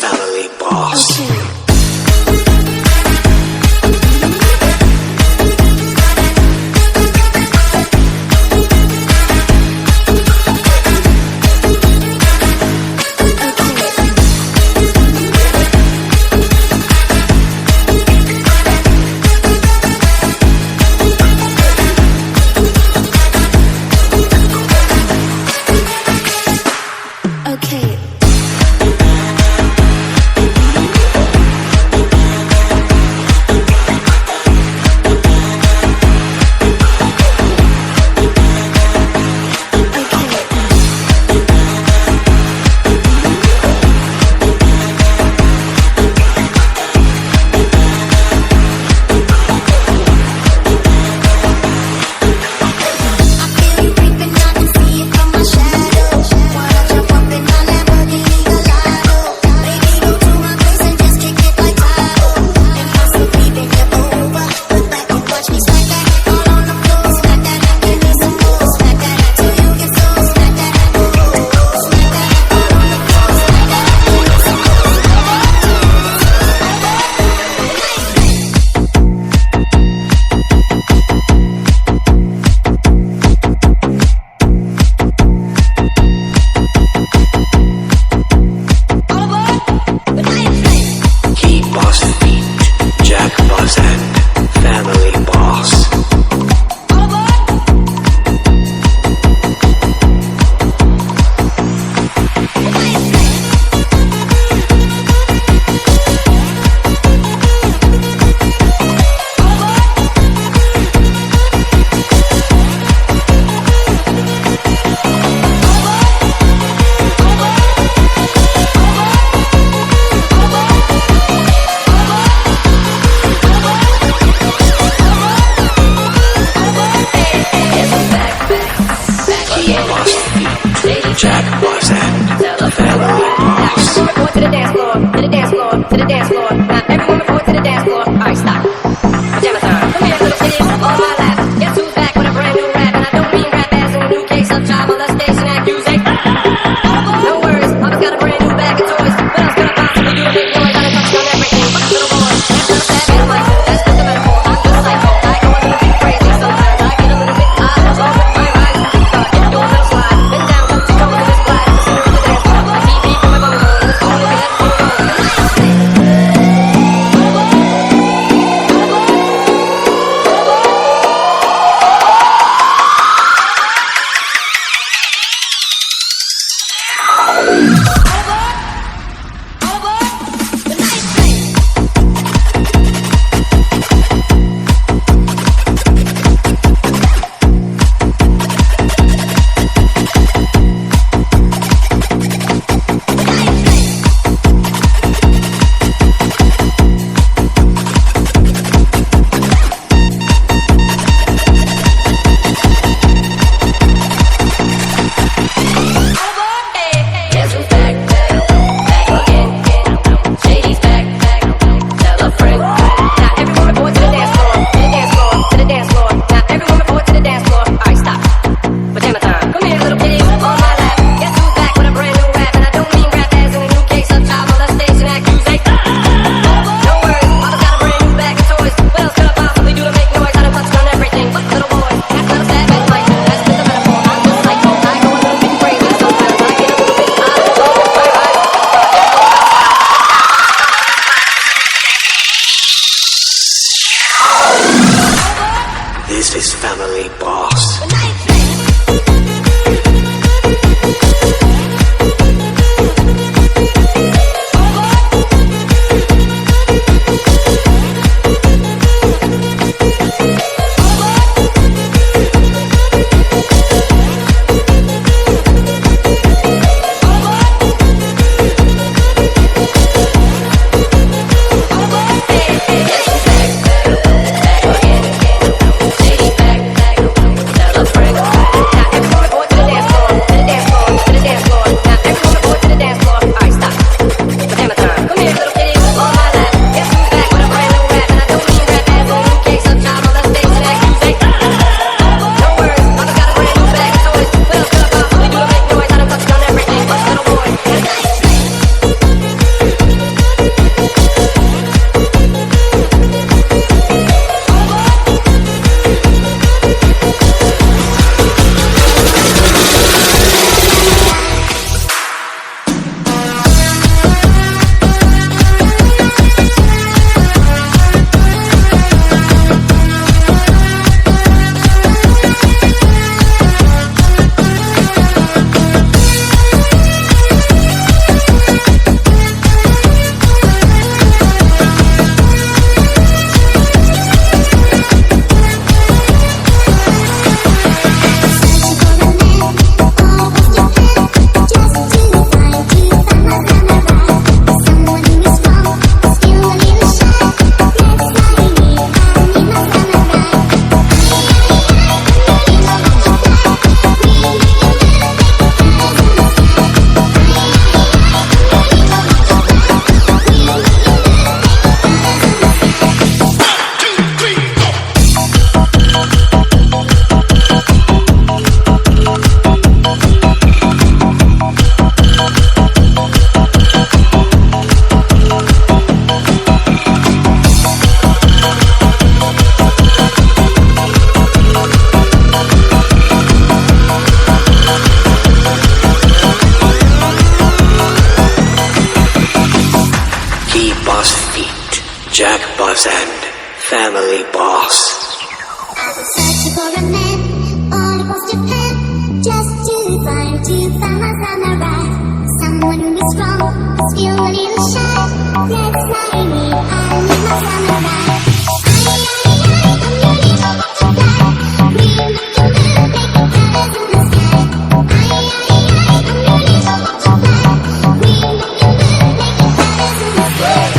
family boss. Jack was at the family boss. To the dance floor, to the dance floor, to the dance floor. Now everyone report to the dance floor. Alright, stop. Pajama time. Come here, little kitty, on my lap. Guess who's back with a brand new rap? And I don't mean rap as in a new case of child molestation accusation. No worries, Papa's got a brand new bag of toys. What else could I possibly do to make noise? I done touched on everything. Fuck little boy, that's not a fabulous life. That's just a metaphor. I'm just a psycho. I go a little bit crazy sometimes. I get a little bit high. I'm all with my eyes. Get do a little slide. Bend down, don't you go to this glide. Listen to the dance floor. I keep from my bone. Let's go, let me let go. Boss Feet, Jack Boss and Family Boss. I was searching for a man all across Japan, just to find my samurai. Someone who is strong, but still a little shy. That's like me, I need my samurai. I'm your little butterfly. We make a move, make the colors in the sky. I'm your little butterfly. We make a move, make the colors in the sky.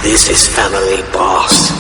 This is Family Boss.